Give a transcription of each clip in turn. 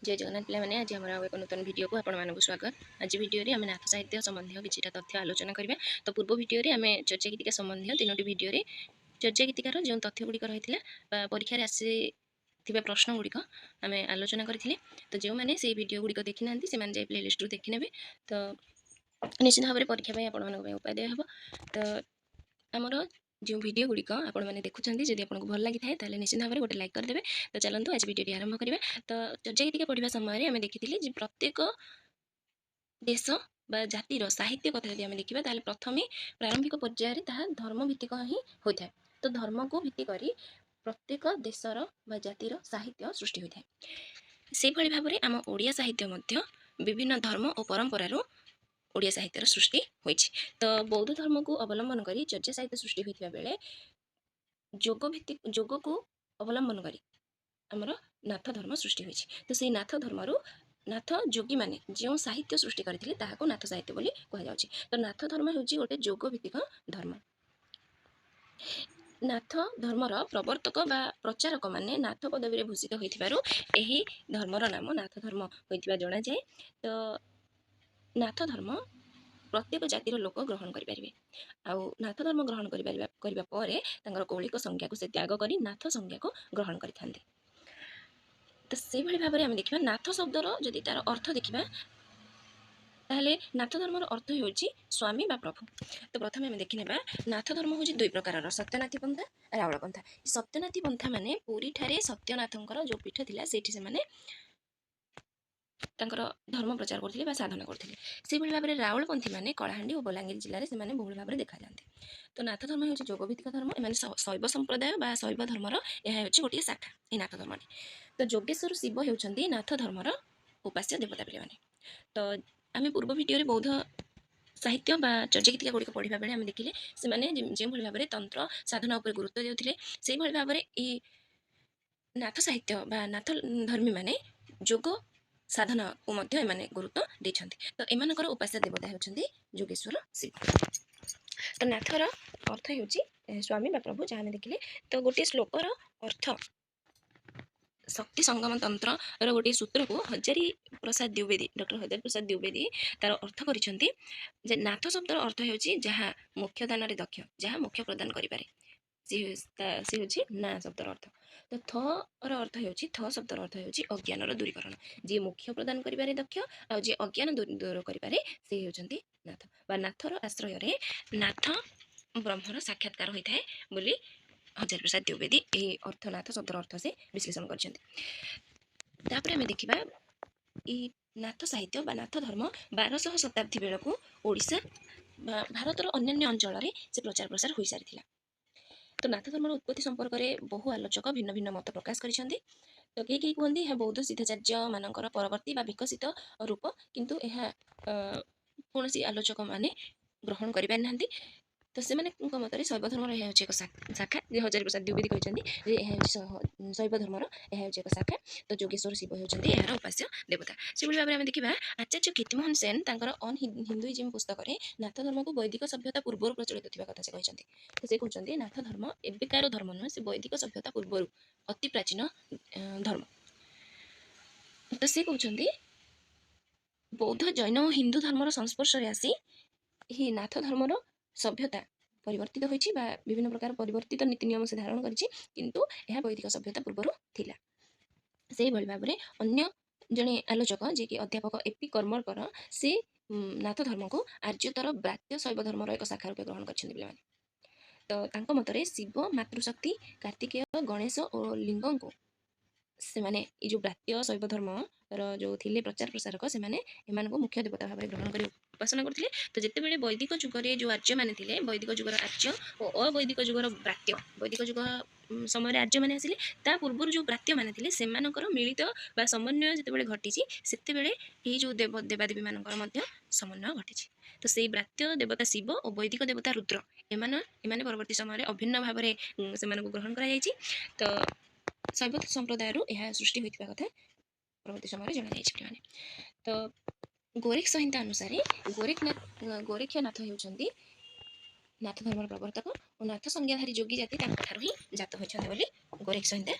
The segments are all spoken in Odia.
जय जगन्नाथ पे आज आम एक नूतन वीडियो को आपको स्वागत। आज वीडियो में नाथ साहित्य संबंधी किसी तथ्य आलोचना करवा। तो पूर्व वीडियो आम चर्चा गीतिका संबंधी 3टी वीडियो चर्चा गीतिकार जो तथ्य गुड़िक रही परीक्षा आसी प्रश्न गुड़िक आम आलोचना करते। तो जो मैंने से वीडियो गुड़िक देखी ना से जाए प्ले लिस्ट देखी ने। तो निश्चित भाव में परीक्षा आपण उपाय दिहब। तो आमर जो वीडियो गुड़िक आपने देखुं जब आपको भल लगी था निश्चित भाव में गोटे लाइक करदे। तो चलते आज वीडियो आरंभ करें। तो चर्चा गीतिका पढ़ा समय आम देखी प्रत्येक देश बा जातिर साहित्य कथा जब आम देखा प्रथम प्रारंभिक पर्यायर धर्म भित्तिक ही होता है। तो धर्म को भित्ति कर प्रत्येक देशर बा जातिर साहित्य सृष्टि होता है। से भाव में आम ओडिया साहित्य विभिन्न धर्म और परंपरार ओडिया साहित्यर सृष्टि होइछि। तो बौद्ध धर्म को अवलंबन करी चर्चा साहित्य सृष्टि होइथिबा बेले जोग को अवलंबन करी आमर नाथ धर्म सृष्टि होइछि। तो से नाथ धर्मरू नाथ जोगी माने जो साहित्य सृष्टि करथिले ताहाको नाथ साहित्य बोली कहा जाउछि। तो नाथ धर्म होउछि गोटे जोग भित्तिक धर्म। नाथ धर्मर प्रवर्तक बा प्रचारक माने नाथ पदवी भूषित होइथिबारु एही धर्मर नाम नाथ धर्म होइथिबा जणा जाय। तो नाथ धर्म प्रत्येक जातिर लोक ग्रहण करें। आउ नाथ धर्म ग्रहण करने कौलिक संज्ञा को से त्याग कर नाथ संज्ञा को ग्रहण करें। तो से भाव में आम देखा नाथ शब्दर जदि तार अर्थ देखा ताहले नाथ धर्मर अर्थ हो स्वामी बा प्रभु। तो प्रथम आम देखने नाथ धर्म हूँ दुई प्रकार सत्यनाथी पंथा रावण पंथा। सत्यनाथी पंथा माने पुरी ठारे सत्यनाथंकर जो पीठ थिला सेठी से माने धर्म प्रचार करते साधना करते। से भाव में रावणपंथी मैंने कलाहांडी और बलांगीर जिले में बहुल भाव में देखा जाते। तो नाथ धर्म हूँ जोगभित्तिक धर्म एम शैव संप्रदाय बा शैव धर्मर यह गोटे शाखा ये नाथ धर्म। तो जोगेश्वर शिव होती नाथ धर्मर उपास्य देवता पे। तो आम पूर्व वीडियो बौद्ध साहित्य बा चर्चा गीतिका गुड़िक पढ़ा बेले आम देखिले से जो भाव में तंत्र साधना उपर गुरुत्व देउथिले से भाव में नाथ साहित्य बा नाथ धर्मी माने जोग साधना को मध्य एमाने गुरुत्व देछन्ति। तो एमानकर उपास्य देवता होछन्ति जोगेश्वर शिव। तो नाथर अर्थ होउछि स्वामी बा प्रभु जहाँ देखिले। तो गोटे श्लोकर अर्थ शक्ति संगम तंत्र गोटे सूत्र को हजारी प्रसाद द्विवेदी डॉक्टर हजारी प्रसाद द्विवेदी तार अर्थ करिसन्ति जे नाथ शब्दर अर्थ होउछि जहाँ मोक्ष दान रे दक्ष जहाँ मोक्ष प्रदान करि पारे से होछि ना शब्दर अर्थ। तो थर अर्थ होउछि थ शब्दर अर्थ होउछि अज्ञानर दूरीकरण जे मोक्ष प्रदान करिबारे दक्ष आ जे अज्ञान दूर करिपारे से होउछन्ति नाथ बा नाथर आश्रय रे नाथ ब्रह्मर साक्षात्कार होइथाय बोली हजारी प्रसाद द्विवेदी ए अर्थनाथ शब्दर अर्थ से विश्लेषण करछन्ति। तापर हमें देखिबा ई नाथ साहित्य बा नाथ धर्म 1200 शताब्दी बेलकू ओडिशा भारतर अन्य अंचल से प्रचार प्रसार हो सारी। तो नाथ धर्मर उत्पत्ति संपर्क में बहु आलोचक भिन्न भिन्न मत प्रकाश करिसेंति। तो कई कहते हैं बौद्ध सिद्धाचार्य मानकर परवर्ती बा विकसित रूप किंतु यह कौन सी आलोचक माने ग्रहण करि पारि नाहंती। तो से मत शैव धर्मर यह एक शाखा जे हजारी प्रसाद द्विवेदी कहते हैं शैव धर्मर यह एक शाखा। तो जोगेश्वर शिव होती यार उपास्य देवता। से भाव में देखा आचार्य कीर्तिमोहन सेन अन हिंदुइज्म पुस्तक में नाथ धर्म को वैदिक सभ्यता पूर्व प्रचलित थी कथा से कहते। तो से कहते नाथ धर्म एबिकार धर्म नुहे से वैदिक सभ्यता पूर्व अति प्राचीन धर्म। तो से कहते बौद्ध जैन और हिंदू धर्मर संस्पर्श में आसी ही नाथ धर्मर सभ्यता परिवर्तित होइछि बा विभिन्न प्रकार परिवर्तित नीति नियम से धारण करिछि किंतु यह वैदिक सभ्यता पूर्व थिला। से भली भाव में अन्य जड़े आलोचक जे कि अध्यापक एपी कर्मकर से नाथ धर्म को आर्यतर ब्रात्य शैव धर्मर एक शाखा रूपे ग्रहण करछन्ति पिलामाने। तो तांको मतरे शिव मातृशक्ति कार्तिकेय गणेश और लिंग को से माने ई जो ब्रात्य शैव धर्म जो थिले प्रचार प्रसारक से माने एमान को मुख्य देवता भाव ग्रहण कर उपासना करथिले। तो जेते बेले वैदिक जुगरे जो आर्य माने थिले वैदिक जुगर आर्य और अवैदिक जुगर ब्रात्य वैदिक जुग समय आर्य माने आसिले ता पूर्व जो ब्रात्य माने थिले सेमानकर मिलित बा समन्वय जेते बेले घटिछि सेते बेले एही जो देवादेवी मानकर मध्य समन्वय घटिछि। तो सेई ब्रात्य देवता शिव और वैदिक देवता रुद्र एमाने परवर्ती समय अभिन्न भाव में से ग्रहण करा जायछि। तो शैव संप्रदाय यह सृष्टि होता कथा परवर्ती समय जन। तो गोरेख संहिता अनुसार गोरेखनाथ होती नाथ धर्म प्रवर्तक और नाथ संज्ञाधारी जोगी जाति ही जात होती गोरेख संहिता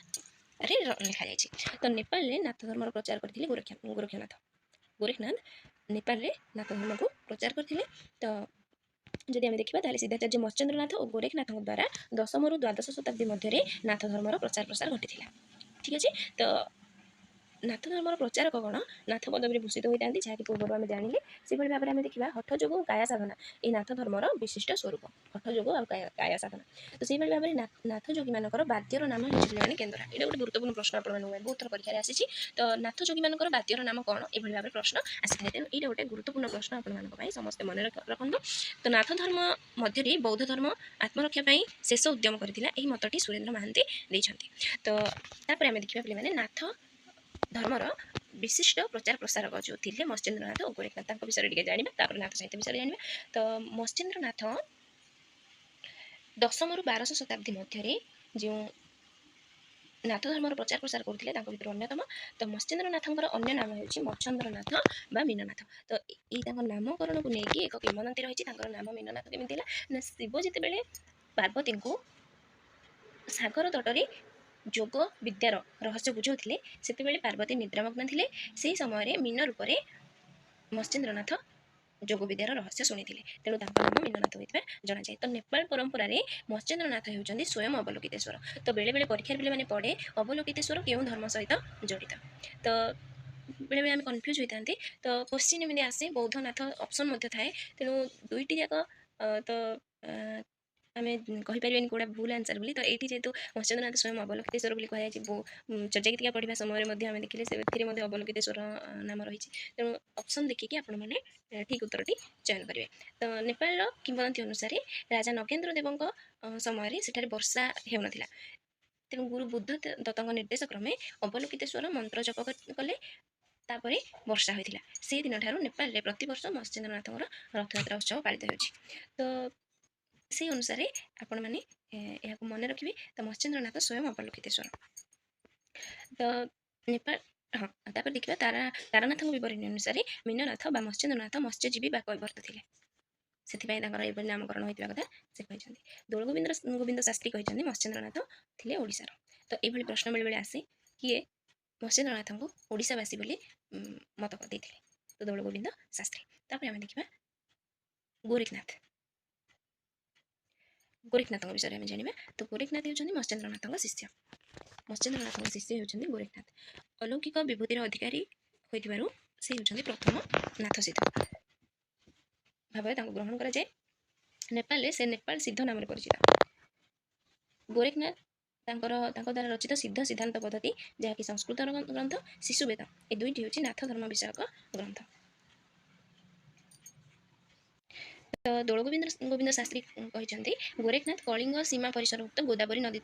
ଲେଖାଯାଇଛି। ତ ନେପାଳରେ ନାଥ ଧର୍ମର ପ୍ରଚାର କରିଥିଲେ ଗୋରଖନାଥ ନେପାଳରେ ନାଥ ଧର୍ମକୁ ପ୍ରଚାର କରିଥିଲେ। ତ ଯଦି ଆମେ ଦେଖିବା ତାହେଲେ ସିଦ୍ଧାଚାର୍ଯ୍ୟ ମତ୍ସ୍ୟେନ୍ଦ୍ରନାଥ ଓ ଗୋରେଖନାଥଙ୍କ ଦ୍ୱାରା 10ରୁ 12 ଶତାବ୍ଦୀ ମଧ୍ୟରେ ନାଥ ଧର୍ମର ପ୍ରଚାର ପ୍ରସାର ଘଟିଥିଲା। ଠିକ୍ ଅଛି। ତ ନାଥ ଧର୍ମର ପ୍ରଚାରକ ଗଣ ନାଥ ପଦବୀରେ ଭୂଷିତ ହୋଇଥାନ୍ତି, ଯାହାକି ପୂର୍ବରୁ ଆମେ ଜାଣିଲେ। ସେଭଳି ଭାବରେ ଆମେ ଦେଖିବା ହଠ ଯୋଗ ଓ କାୟା ସାଧନା ଏହି ନାଥ ଧର୍ମର ବିଶିଷ୍ଟ ସ୍ୱରୂପ, ହଠ ଯୋଗ ଆଉ କାୟା ସାଧନା। ତ ସେଇଭଳି ଭାବରେ ନାଥ ଯୋଗୀମାନଙ୍କର ବାଦ୍ୟର ନାମ ହେଉଛି ମାନେ କେନ୍ଦରା। ଏଇଟା ଗୋଟେ ଗୁରୁତ୍ୱପୂର୍ଣ୍ଣ ପ୍ରଶ୍ନ ଆପଣମାନଙ୍କୁ ବହୁତ ଥର ପରୀକ୍ଷାରେ ଆସିଛି। ତ ନାଥ ଯୋଗୀମାନଙ୍କର ବାଦ୍ୟର ନାମ କ'ଣ, ଏଭଳି ଭାବରେ ପ୍ରଶ୍ନ ଆସିଥାଏ। ତେଣୁ ଏଇଟା ଗୋଟେ ଗୁରୁତ୍ୱପୂର୍ଣ୍ଣ ପ୍ରଶ୍ନ ଆପଣମାନଙ୍କ ପାଇଁ, ସମସ୍ତେ ମନେ ରଖନ୍ତୁ। ତ ନାଥ ଧର୍ମ ମଧ୍ୟରେ ବୌଦ୍ଧ ଧର୍ମ ଆତ୍ମରକ୍ଷା ପାଇଁ ଶେଷ ଉଦ୍ୟମ କରିଥିଲା, ଏହି ମତଟି ସୁରେନ୍ଦ୍ର ମହାନ୍ତି ଦେଇଛନ୍ତି। ତ ତାପରେ ଆମେ ଦେଖିବା ପିଲାମାନେ ନାଥ ଧର୍ମର ବିଶିଷ୍ଟ ପ୍ରଚାର ପ୍ରସାରକ ଯେଉଁ ଥିଲେ ମତ୍ସ୍ୟେନ୍ଦ୍ରନାଥ ଓ ଗୋରେଖନାଥ, ତାଙ୍କ ବିଷୟରେ ଟିକେ ଜାଣିବା। ତାପରେ ନାଥ ସାହିତ୍ୟ ବିଷୟରେ ଜାଣିବା। ତ ମତ୍ସ୍ୟେନ୍ଦ୍ରନାଥ 10ରୁ 12 ଶତାବ୍ଦୀ ମଧ୍ୟରେ ଯେଉଁ ନାଥ ଧର୍ମର ପ୍ରଚାର ପ୍ରସାର କରୁଥିଲେ ତାଙ୍କ ଭିତରୁ ଅନ୍ୟତମ। ତ ମତ୍ସ୍ୟେନ୍ଦ୍ରନାଥଙ୍କର ଅନ୍ୟ ନାମ ହେଉଛି ମଚ୍ଛନ୍ଦ୍ରନାଥ ବା ମୀନନାଥ। ତ ଏଇ ତାଙ୍କ ନାମକରଣକୁ ନେଇକି ଏକ କିମ୍ବଦନ୍ତୀ ରହିଛି। ତାଙ୍କର ନାମ ମୀନନାଥ କେମିତି ହେଲା ନା, ଶିବ ଯେତେବେଳେ ପାର୍ବତୀଙ୍କୁ ସାଗର ତଟରେ ଯୋଗ ବିଦ୍ୟାର ରହସ୍ୟ ବୁଝାଉଥିଲେ, ସେତେବେଳେ ପାର୍ବତୀ ନିଦ୍ରାମଗ୍ନ ଥିଲେ। ସେହି ସମୟରେ ମୀନ ରୂପରେ ମତ୍ସ୍ୟେନ୍ଦ୍ରନାଥ ଯୋଗ ବିଦ୍ୟାର ରହସ୍ୟ ଶୁଣିଥିଲେ, ତେଣୁ ତାଙ୍କ ନାମ ମୀନନାଥ ହୋଇଥିବା ଜଣାଯାଏ। ତ ନେପାଳ ପରମ୍ପରାରେ ମତ୍ସ୍ୟେନ୍ଦ୍ରନାଥ ହେଉଛନ୍ତି ସ୍ୱୟଂ ଅବଲୋକିତେଶ୍ୱର। ତ ବେଳେବେଳେ ପରୀକ୍ଷାରେ ପିଲାମାନେ ପଢ଼େ ଅବଲୋକିତେଶ୍ୱର କେଉଁ ଧର୍ମ ସହିତ ଜଡ଼ିତ। ତ ବେଳେବେଳେ ଆମେ କନଫ୍ୟୁଜ୍ ହୋଇଥାନ୍ତି। ତ କୋଶ୍ଚିନ୍ ଏମିତି ଆସେ, ବୌଦ୍ଧନାଥ ଅପସନ୍ ମଧ୍ୟ ଥାଏ। ତେଣୁ ଦୁଇଟି ଯାକ ତ ଆମେ କହିପାରିବାନି କେଉଁଟା ଭୁଲ ଆନ୍ସର୍ ବୋଲି। ତ ଏଇଠି ଯେହେତୁ ମତ୍ସ୍ୟେନ୍ଦ୍ରନାଥ ସ୍ୱୟଂ ଅବଲୋକିତେଶ୍ୱର ବୋଲି କୁହାଯାଇଛି, ଚର୍ଯ୍ୟାଗୀତିକା ପଢ଼ିବା ସମୟରେ ମଧ୍ୟ ଆମେ ଦେଖିଲେ ସେଥିରେ ମଧ୍ୟ ଅବଲୋକିତେଶ୍ୱର ନାମ ରହିଛି। ତେଣୁ ଅପସନ୍ ଦେଖିକି ଆପଣମାନେ ଠିକ୍ ଉତ୍ତରଟି ଚୟନ କରିବେ। ତ ନେପାଳର କିମ୍ବଦନ୍ତୀ ଅନୁସାରେ ରାଜା ନଗେନ୍ଦ୍ର ଦେବଙ୍କ ସମୟରେ ସେଠାରେ ବର୍ଷା ହେଉନଥିଲା। ତେଣୁ ଗୁରୁ ବୁଦ୍ଧ ଦତ୍ତଙ୍କ ନିର୍ଦ୍ଦେଶ କ୍ରମେ ଅବଲୋକିତେଶ୍ୱର ମନ୍ତ୍ର ଜପ କଲେ, ତାପରେ ବର୍ଷା ହୋଇଥିଲା। ସେହିଦିନ ଠାରୁ ନେପାଳରେ ପ୍ରତିବର୍ଷ ମତ୍ସ୍ୟେନ୍ଦ୍ରନାଥଙ୍କର ରଥଯାତ୍ରା ଉତ୍ସବ ପାଳିତ ହେଉଛି। ତ ସେହି ଅନୁସାରେ ଆପଣମାନେ ଏହାକୁ ମନେ ରଖିବେ। ତ ମତ୍ସ୍ୟେନ୍ଦ୍ରନାଥ ସ୍ୱୟଂ ଅବଲୋକିତେଶ୍ୱର। ତ ନେପାଳ ତାପରେ ଦେଖିବା ତାରାନାଥଙ୍କ ବିବରଣୀ ଅନୁସାରେ ମୀନନାଥ ବା ମତ୍ସ୍ୟେନ୍ଦ୍ରନାଥ ମତ୍ସ୍ୟଜୀବୀ ବା କୈବର୍ତ୍ତ ଥିଲେ, ସେଥିପାଇଁ ତାଙ୍କର ଏଭଳି ନାମକରଣ ହୋଇଥିବା କଥା ସେ କହିଛନ୍ତି। ଦୋଳ ଗୋବିନ୍ଦ ଶାସ୍ତ୍ରୀ କହିଛନ୍ତି ମତ୍ସ୍ୟେନ୍ଦ୍ରନାଥ ଥିଲେ ଓଡ଼ିଶାର। ତ ଏଇଭଳି ପ୍ରଶ୍ନ ବେଳେବେଳେ ଆସେ, କିଏ ମତ୍ସ୍ୟେନ୍ଦ୍ରନାଥଙ୍କୁ ଓଡ଼ିଶାବାସୀ ବୋଲି ମତ ଦେଇଥିଲେ? ତ ଦୋଳ ଗୋବିନ୍ଦ ଶାସ୍ତ୍ରୀ। ତାପରେ ଆମେ ଦେଖିବା ଗୋରେଖନାଥଙ୍କ ବିଷୟରେ ଆମେ ଜାଣିବା। ତ ଗୋରେଖନାଥ ହେଉଛନ୍ତି ମତ୍ସ୍ୟେନ୍ଦ୍ରନାଥଙ୍କ ଶିଷ୍ୟ। ମତ୍ସ୍ୟେନ୍ଦ୍ରନାଥଙ୍କ ଶିଷ୍ୟ ହେଉଛନ୍ତି ଗୋରେଖନାଥ। ଅଲୌକିକ ବିଭୂତିର ଅଧିକାରୀ ହୋଇଥିବାରୁ ସେ ହେଉଛନ୍ତି ପ୍ରଥମ ନାଥ ସିଦ୍ଧ ଭାବରେ ତାଙ୍କୁ ଗ୍ରହଣ କରାଯାଏ। ନେପାଳରେ ସେ ନେପାଳ ସିଦ୍ଧ ନାମରେ ପରିଚିତ। ଗୋରେଖନାଥ ତାଙ୍କ ଦ୍ୱାରା ରଚିତ ସିଦ୍ଧ ସିଦ୍ଧାନ୍ତ ପଦ୍ଧତି, ଯାହାକି ସଂସ୍କୃତର ଗ୍ରନ୍ଥ, ଶିଶୁବେଦ, ଏ ଦୁଇଟି ହେଉଛି ନାଥ ଧର୍ମ ବିଷୟକ ଗ୍ରନ୍ଥ। ତ ଦୋଳ ଗୋବିନ୍ଦ ଶାସ୍ତ୍ରୀ କହିଛନ୍ତି ଗୋରେଖନାଥ କଳିଙ୍ଗ ସୀମା ପରିସରଭୁକ୍ତ ଗୋଦାବରୀ ନଦୀ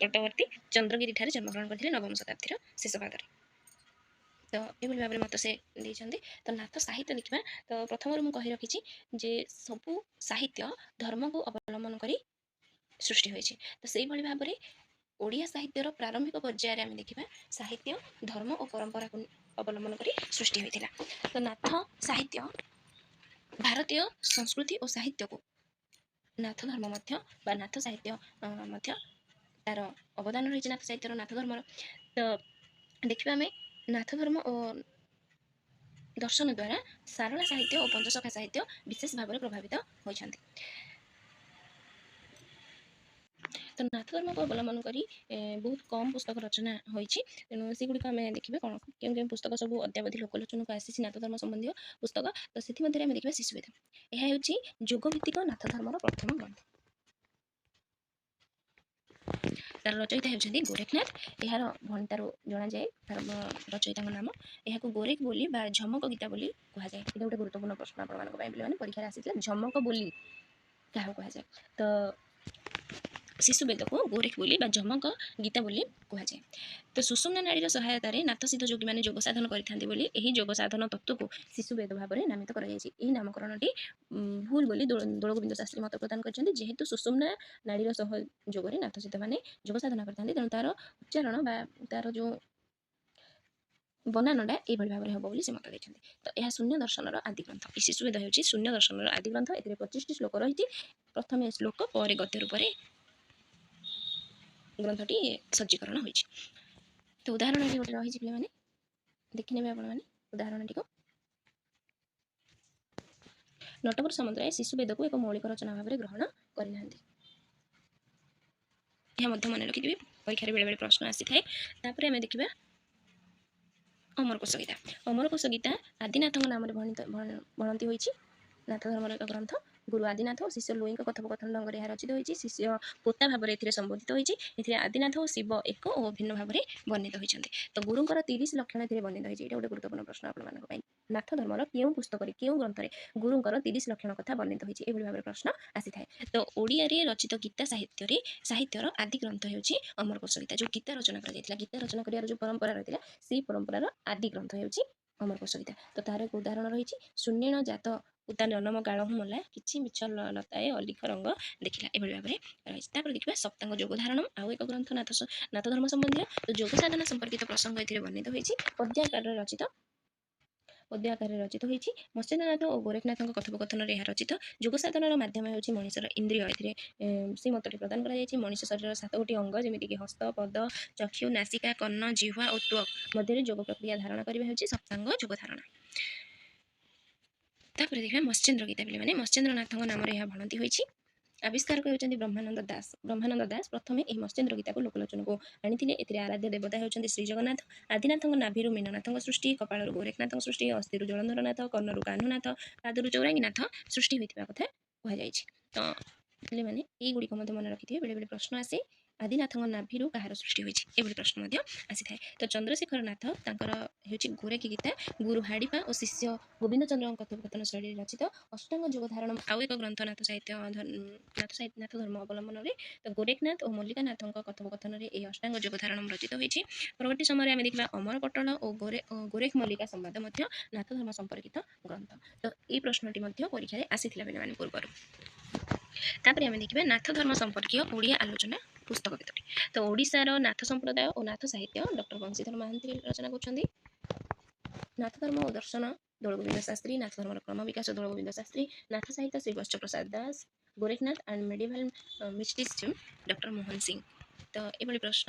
ତଟବର୍ତ୍ତୀ ଚନ୍ଦ୍ରଗିରିଠାରେ ଜନ୍ମଗ୍ରହଣ କରିଥିଲେ 9ମ ଶତାବ୍ଦୀର ଶେଷ ଭାଗରେ। ତ ଏଭଳି ଭାବରେ ମତ ସେ ଦେଇଛନ୍ତି। ତ ନାଥ ସାହିତ୍ୟ ଦେଖିବା। ତ ପ୍ରଥମରୁ ମୁଁ କହି ରଖିଛି ଯେ ସବୁ ସାହିତ୍ୟ ଧର୍ମକୁ ଅବଲମ୍ବନ କରି ସୃଷ୍ଟି ହୋଇଛି। ତ ସେଇଭଳି ଭାବରେ ଓଡ଼ିଆ ସାହିତ୍ୟର ପ୍ରାରମ୍ଭିକ ପର୍ଯ୍ୟାୟରେ ଆମେ ଦେଖିବା ସାହିତ୍ୟ ଧର୍ମ ଓ ପରମ୍ପରାକୁ ଅବଲମ୍ବନ କରି ସୃଷ୍ଟି ହୋଇଥିଲା। ତ ନାଥ ସାହିତ୍ୟ ଭାରତୀୟ ସଂସ୍କୃତି ଓ ସାହିତ୍ୟକୁ ନାଥ ଧର୍ମ ମଧ୍ୟ ବା ନାଥ ସାହିତ୍ୟ ମଧ୍ୟ ତାର ଅବଦାନ ରହିଛି ନାଥ ସାହିତ୍ୟର, ନାଥ ଧର୍ମର। ତ ଦେଖିବା ଆମେ ନାଥ ଧର୍ମ ଓ ଦର୍ଶନ ଦ୍ୱାରା ସାରଳା ସାହିତ୍ୟ ଓ ପଞ୍ଚସଖା ସାହିତ୍ୟ ବିଶେଷ ଭାବରେ ପ୍ରଭାବିତ ହୋଇଛନ୍ତି। ତ ନାଥ ଧର୍ମକୁ ଅବଲମ୍ବନ କରି ବହୁତ କମ୍ ପୁସ୍ତକ ରଚନା ହୋଇଛି। ତେଣୁ ସେଗୁଡ଼ିକ ଆମେ ଦେଖିବା କ'ଣ କେଉଁ କେଉଁ ପୁସ୍ତକ ସବୁ ଅଦ୍ୟାବଧି ଲୋକଲୋଚନକୁ ଆସିଛି ନାଥ ଧର୍ମ ସମ୍ବନ୍ଧୀୟ ପୁସ୍ତକ। ତ ସେଥିମଧ୍ୟରେ ଆମେ ଦେଖିବା ଶିଶୁବେଦ। ଏହା ହେଉଛି ଯୋଗଭିତ୍ତିକ ନାଥ ଧର୍ମର ପ୍ରଥମ ଗ୍ରନ୍ଥ। ତାର ରଚୟିତା ହେଉଛନ୍ତି ଗୋରେଖନାଥ। ଏହାର ଭଣିତାରୁ ଜଣାଯାଏ ରଚୟିତାଙ୍କ ନାମ। ଏହାକୁ ଗୋରେଖ ବୋଲି ବା ଝମକ ଗୀତା ବୋଲି କୁହାଯାଏ। ଏଇଟା ଗୋଟେ ଗୁରୁତ୍ୱପୂର୍ଣ୍ଣ ପ୍ରଶ୍ନ ଆପଣମାନଙ୍କ ପାଇଁ ପିଲାମାନେ ପରୀକ୍ଷାରେ ଆସିଥିଲା, ଝମକ ବୋଲି କାହାକୁ କୁହାଯାଏ? ତ ଶିଶୁବେଦକୁ ଗୋରେଖ ବୋଲି ବା ଝମକ ଗୀତା ବୋଲି କୁହାଯାଏ। ତ ସୁଷୁମ୍ନା ନାଡିର ସହାୟତାରେ ନାଥ ସିଦ୍ଧ ଯୋଗୀମାନେ ଯୋଗ ସାଧନ କରିଥାନ୍ତି ବୋଲି ଏହି ଯୋଗ ସାଧନ ତତ୍ତ୍ୱକୁ ଶିଶୁବେଦ ଭାବରେ ନାମିତ କରାଯାଇଛି। ଏହି ନାମକରଣଟି ଭୁଲ ବୋଲି ଦୋଳ ଗୋବିନ୍ଦ ଶାସ୍ତ୍ରୀ ମତ ପ୍ରଦାନ କରିଛନ୍ତି। ଯେହେତୁ ସୁଷୁମ୍ନା ନାଡିର ସହଯୋଗରେ ନାଥ ସିଦ୍ଧମାନେ ଯୋଗ ସାଧନା କରିଥାନ୍ତି, ତେଣୁ ତାର ଉଚ୍ଚାରଣ ବା ତାର ଯେଉଁ ବନାନଟା ଏଇଭଳି ଭାବରେ ହେବ ବୋଲି ସେ ମତ ଦେଇଛନ୍ତି। ତ ଏହା ଶୂନ୍ୟ ଦର୍ଶନର ଆଦି ଗ୍ରନ୍ଥ। ଏହି ଶିଶୁବେଦ ହେଉଛି ଶୂନ୍ୟ ଦର୍ଶନର ଆଦି ଗ୍ରନ୍ଥ। ଏଥିରେ 25ଟି ଶ୍ଲୋକ ରହିଛି। ପ୍ରଥମେ ଶ୍ଲୋକ ପରେ ଗଦ୍ୟ ରୂପରେ ଗ୍ରନ୍ଥଟି ସଜ୍ଜୀକରଣ ହୋଇଛି। ତ ଉଦାହରଣଟି ଗୋଟେ ରହିଛି ପିଲାମାନେ, ଦେଖିନେବେ ଆପଣମାନେ ଉଦାହରଣଟିକୁ। ନଟବର ସମୁଦ୍ରାୟ ଶିଶୁ ବେଦକୁ ଏକ ମୌଳିକ ରଚନା ଭାବରେ ଗ୍ରହଣ କରିନାହାନ୍ତି। ଏହା ମଧ୍ୟ ମନେ ରଖିଥିବେ, ପରୀକ୍ଷାରେ ବେଳେବେଳେ ପ୍ରଶ୍ନ ଆସିଥାଏ। ତାପରେ ଆମେ ଦେଖିବା ଅମରକୋଷ ଗୀତା। ଅମରକୋଷ ଗୀତା ଆଦିନାଥଙ୍କ ନାମରେ ବର୍ଣ୍ଣିତ ହୋଇଛି। ନାଥ ଧର୍ମର ଏକ ଗ୍ରନ୍ଥ। ଗୁରୁ ଆଦିନାଥ ଓ ଶିଷ୍ୟ ଲୁଇଙ୍କ କଥୋପକଥନ ଢଙ୍ଗରେ ଏହା ରଚିତ ହୋଇଛି। ଶିଷ୍ୟ ପୋତା ଭାବରେ ଏଥିରେ ସମ୍ବୋଧିତ ହୋଇଛି। ଏଥିରେ ଆଦିନାଥ ଓ ଶିବ ଏକ ଓ ଭିନ୍ନ ଭାବରେ ବର୍ଣ୍ଣିତ ହୋଇଛନ୍ତି। ତ ଗୁରୁଙ୍କର 30 ଲକ୍ଷଣ ଏଥିରେ ବର୍ଣ୍ଣିତ ହୋଇଛି। ଏଇଟା ଗୋଟେ ଗୁରୁତ୍ୱପୂର୍ଣ୍ଣ ପ୍ରଶ୍ନ ଆପଣମାନଙ୍କ ପାଇଁ। ନାଥ ଧର୍ମର କେଉଁ ପୁସ୍ତକରେ କେଉଁ ଗ୍ରନ୍ଥରେ ଗୁରୁଙ୍କର 30 ଲକ୍ଷଣ କଥା ବର୍ଣ୍ଣିତ ହୋଇଛି, ଏଭଳି ଭାବରେ ପ୍ରଶ୍ନ ଆସିଥାଏ। ତ ଓଡ଼ିଆରେ ରଚିତ ଗୀତା ସାହିତ୍ୟର ଆଦି ଗ୍ରନ୍ଥ ହେଉଛି ଅମରକୋଷ ଗୀତା। ଯେଉଁ ଗୀତା ରଚନା କରାଯାଇଥିଲା, ଗୀତା ରଚନା କରିବାର ଯେଉଁ ପରମ୍ପରା ରହିଥିଲା, ସେହି ପରମ୍ପରାର ଆଦି ଗ୍ରନ୍ଥ ହେଉଛି ଅମରକୋଷ ଗୀତା। ତ ତାର ଏକ ଉଦାହରଣ ରହିଛି, ଶୂନ୍ୟେଣ ଜାତ ଉତା ଜନମ କାଳହୁଁ ମଲା, କିଛି ମିଛ ଲତାଏ ଅଲିଖ ରଙ୍ଗ ଦେଖିଲା, ଏଭଳି ଭାବରେ ରହିଛି। ତାପରେ ଦେଖିବା ସପ୍ତାଙ୍ଗ ଯୋଗ ଧାରଣ, ଆଉ ଏକ ଗ୍ରନ୍ଥ ନାଥ ଧର୍ମ ସମ୍ବନ୍ଧୀୟ। ତ ଯୋଗ ସାଧନା ସମ୍ପର୍କିତ ପ୍ରସଙ୍ଗ ଏଥିରେ ବର୍ଣ୍ଣିତ ହୋଇଛି। ପଦ୍ୟ ଆକାରରେ ରଚିତ ହୋଇଛି। ମତ୍ସ୍ୟେନ୍ଦ୍ରନାଥ ଓ ଗୋରେଖନାଥଙ୍କ କଥୋପକଥନରେ ଏହା ରଚିତ। ଯୋଗ ସାଧନାର ମାଧ୍ୟମ ହେଉଛି ମଣିଷର ଇନ୍ଦ୍ରିୟ। ଏଥିରେ ସେହି ମତଟି ପ୍ରଦାନ କରାଯାଇଛି। ମଣିଷ ଶରୀରର 7ଗୋଟି ଅଙ୍ଗ, ଯେମିତିକି ହସ୍ତ, ପଦ, ଚକ୍ଷୁ, ନାସିକା, କର୍ଣ୍ଣ, ଜିହ୍ୱା ଓ ତ୍ୱକ୍ ମଧ୍ୟରେ ଯୋଗ ପ୍ରକ୍ରିୟା ଧାରଣ କରିବା ହେଉଛି ସପ୍ତାଙ୍ଗ ଯୋଗ ଧାରଣା। ତାପରେ ଦେଖିବା ମତ୍ସ୍ୟେନ୍ଦ୍ର ଗୀତା ପିଲାମାନେ। ମତ୍ସ୍ୟେନ୍ଦ୍ରନାଥଙ୍କ ନାମରେ ଏହା ବର୍ଣ୍ଣିତ ହୋଇଛି। ଆବିଷ୍କାରକ ହେଉଛନ୍ତି ବ୍ରହ୍ମାନନ୍ଦ ଦାସ ପ୍ରଥମେ ଏହି ମତ୍ସ୍ୟେନ୍ଦ୍ର ଗୀତାକୁ ଲୋକଲୋଚନକୁ ଆଣିଥିଲେ। ଏଥିରେ ଆରାଧ୍ୟ ଦେବତା ହେଉଛନ୍ତି ଶ୍ରୀ ଜଗନ୍ନାଥ। ଆଦିନାଥଙ୍କ ନାଭିରୁ ମୀନନାଥଙ୍କ ସୃଷ୍ଟି, କପାଳରୁ ଗୋରେଖନାଥଙ୍କ ସୃଷ୍ଟି, ଅସ୍ଥିରୁ ଜଳନ୍ଧରନାଥ, କର୍ଣ୍ଣରୁ କାହ୍ନୁନାଥ, ପାଦରୁ ଚୌରାଙ୍ଗୀନାଥ ସୃଷ୍ଟି ହୋଇଥିବା କଥା କୁହାଯାଇଛି। ତ ପିଲାମାନେ ଏଇଗୁଡ଼ିକ ମଧ୍ୟ ମନେ ରଖିଥିବେ, ବେଳେବେଳେ ପ୍ରଶ୍ନ ଆସେ ଆଦିନାଥଙ୍କ ନାଭିରୁ କାହାର ସୃଷ୍ଟି ହୋଇଛି, ଏଭଳି ପ୍ରଶ୍ନ ମଧ୍ୟ ଆସିଥାଏ। ତ ଚନ୍ଦ୍ରଶେଖର ନାଥ ତାଙ୍କର ହେଉଛି ଗୋରେଖି ଗୀତା। ଗୁରୁ ହାଡ଼ିପା ଓ ଶିଷ୍ୟ ଗୋବିନ୍ଦ ଚନ୍ଦ୍ରଙ୍କ କଥୋପକଥନ ଶୈଳୀରେ ରଚିତ। ଅଷ୍ଟାଙ୍ଗ ଯୋଗ ଧାରଣ ଆଉ ଏକ ଗ୍ରନ୍ଥ ନାଥ ଧର୍ମ ଅବଲମ୍ବନରେ। ତ ଗୋରେଖନାଥ ଓ ମଲ୍ଲିକାନାଥଙ୍କ କଥୋପକଥନରେ ଏହି ଅଷ୍ଟାଙ୍ଗ ଯୋଗ ଧାରଣ ରଚିତ ହୋଇଛି। ପରବର୍ତ୍ତୀ ସମୟରେ ଆମେ ଦେଖିବା ଅମର ପଟଳ ଓ ଗୋରେଖ ମଲ୍ଲିକା ସମ୍ବାଦ ମଧ୍ୟ ନାଥ ଧର୍ମ ସମ୍ପର୍କିତ ଗ୍ରନ୍ଥ। ତ ଏଇ ପ୍ରଶ୍ନଟି ମଧ୍ୟ ପରୀକ୍ଷାରେ ଆସିଥିଲା ପିଲାମାନେ ପୂର୍ବରୁ। ତାପରେ ଆମେ ଦେଖିବା ନାଥ ଧର୍ମ ସମ୍ପର୍କୀୟ ଓଡ଼ିଆ ଆଲୋଚନା ପୁସ୍ତକ କେତୋଟି। ତ ଓଡ଼ିଶାର ନାଥ ସମ୍ପ୍ରଦାୟ ଓ ନାଥ ସାହିତ୍ୟ ଡକ୍ଟର ବଂଶୀଧର ମହାନ୍ତି ରଚନା କରୁଛନ୍ତି। ନାଥ ଧର୍ମ ଓ ଦର୍ଶନ ଦୋଳଗୋବିନ୍ଦ ଶାସ୍ତ୍ରୀ, ନାଥ ଧର୍ମର କ୍ରମ ବିକାଶ ଦୋଳଗୋବିନ୍ଦ ଶାସ୍ତ୍ରୀ, ନାଥ ସାହିତ୍ୟ ଶ୍ରୀ ବତ୍ସ ପ୍ରସାଦ ଦାସ, ଗୋରେଖନାଥ ଆଣ୍ଡ ମେଡିଭାଲ ମିଷ୍ଟିସିଜମ୍ ଡକ୍ଟର ମୋହନ ସିଂ। ତ ଏଭଳି ପ୍ରଶ୍ନ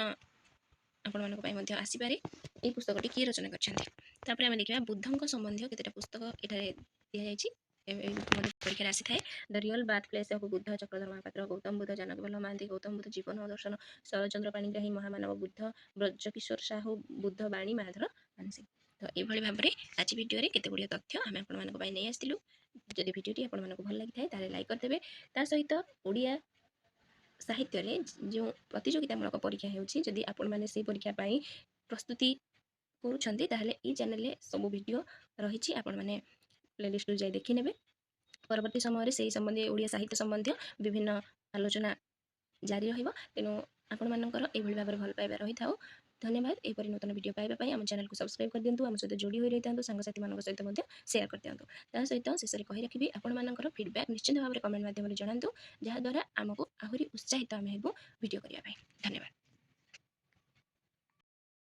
ଆପଣମାନଙ୍କ ପାଇଁ ମଧ୍ୟ ଆସିପାରେ। ଏହି ପୁସ୍ତକଟି କିଏ ରଚନା କରିଛନ୍ତି? ତାପରେ ଆମେ ଦେଖିବା ବୁଦ୍ଧଙ୍କ ସମ୍ବନ୍ଧୀୟ କେତେଟା ପୁସ୍ତକ ଏଠାରେ ଦିଆଯାଇଛି, ପରୀକ୍ଷାରେ ଆସିଥାଏ। The real birth place of Buddha, Chakradhar Mohapatra, Gautam Buddha, Janaki Ballav Mohanty, Gautam Buddha ଜୀବନ ଓ ଦର୍ଶନ, ଶରଚନ୍ଦ୍ର ପାଣିଗ୍ରାହୀ, ମହାମାନବ ବୁଦ୍ଧ, ବ୍ରଜକିଶୋର ସାହୁ, ବୁଦ୍ଧ ବାଣୀ, ମାଧର ମାନସିଂ। ତ ଏଇଭଳି ଭାବରେ ଆଜି ଭିଡ଼ିଓରେ କେତେ ଗୁଡ଼ିଏ ତଥ୍ୟ ଆମେ ଆପଣମାନଙ୍କ ପାଇଁ ନେଇ ଆସିଥିଲୁ। ଯଦି ଭିଡ଼ିଓଟି ଆପଣମାନଙ୍କୁ ଭଲ ଲାଗିଥାଏ ତାହେଲେ ଲାଇକ୍ କରିଦେବେ। ତା ସହିତ ଓଡ଼ିଆ ସାହିତ୍ୟରେ ଯେଉଁ ପ୍ରତିଯୋଗିତାମୂଳକ ପରୀକ୍ଷା ହେଉଛି, ଯଦି ଆପଣମାନେ ସେହି ପରୀକ୍ଷା ପାଇଁ ପ୍ରସ୍ତୁତି କରୁଛନ୍ତି ତାହେଲେ ଏହି ଚ୍ୟାନେଲରେ ସବୁ ଭିଡ଼ିଓ ରହିଛି, ଆପଣମାନେ ପ୍ଲେଲିଷ୍ଟରୁ ଯାଇ ଦେଖିନେବେ। ପରବର୍ତ୍ତୀ ସମୟରେ ସେହି ସମ୍ବନ୍ଧୀୟ ଓଡ଼ିଆ ସାହିତ୍ୟ ସମ୍ବନ୍ଧୀୟ ବିଭିନ୍ନ ଆଲୋଚନା ଜାରି ରହିବ। ତେଣୁ ଆପଣମାନଙ୍କର ଏଇଭଳି ଭାବରେ ଭଲ ପାଇବା ରହିଥାଉ। ଧନ୍ୟବାଦ। ଏହିପରି ନୂତନ ଭିଡ଼ିଓ ପାଇବା ପାଇଁ ଆମ ଚ୍ୟାନେଲକୁ ସବସ୍କ୍ରାଇବ୍ କରିଦିଅନ୍ତୁ। ଆମ ସହିତ ଯୋଡ଼ି ହୋଇ ରହିଥାନ୍ତୁ। ସାଙ୍ଗସାଥିମାନଙ୍କ ସହିତ ମଧ୍ୟ ସେୟାର କରିଦିଅନ୍ତୁ। ତା ସହିତ ଶେଷରେ କହି ରଖିବି, ଆପଣମାନଙ୍କର ଫିଡ଼ବ୍ୟାକ୍ ନିଶ୍ଚିତ ଭାବରେ କମେଣ୍ଟ ମାଧ୍ୟମରେ ଜଣାନ୍ତୁ, ଯାହାଦ୍ୱାରା ଆମକୁ ଆହୁରି ଉତ୍ସାହିତ ଆମେ ହେବୁ ଭିଡ଼ିଓ କରିବା ପାଇଁ। ଧନ୍ୟବାଦ।